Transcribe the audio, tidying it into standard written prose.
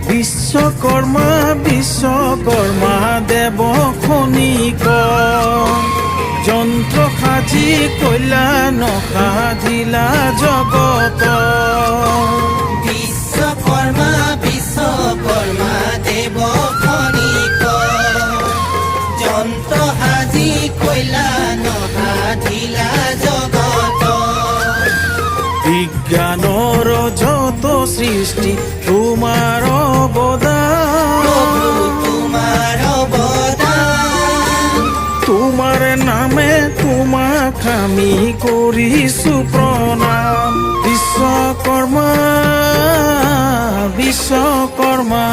বিশ্বকর্মা বিশ্বকর্মা দেৱ খনিক যন্ত্ৰ সাজি কল্যাণ সাধিলা জগত। বিশ্বকর্মা বিশ্বকর্মা দেৱ খনিক যন্ত্ৰ সাজি কল্যাণ সাধিলা জগত। বিজ্ঞানৰ যত সৃষ্টি তোমাৰ অৱদান, তোমাৰ অৱদান, তোমাৰ নামে তোমাক আমি কৰিছো প্ৰণাম। বিশ্বকৰ্মা বিশ্বকৰ্মা।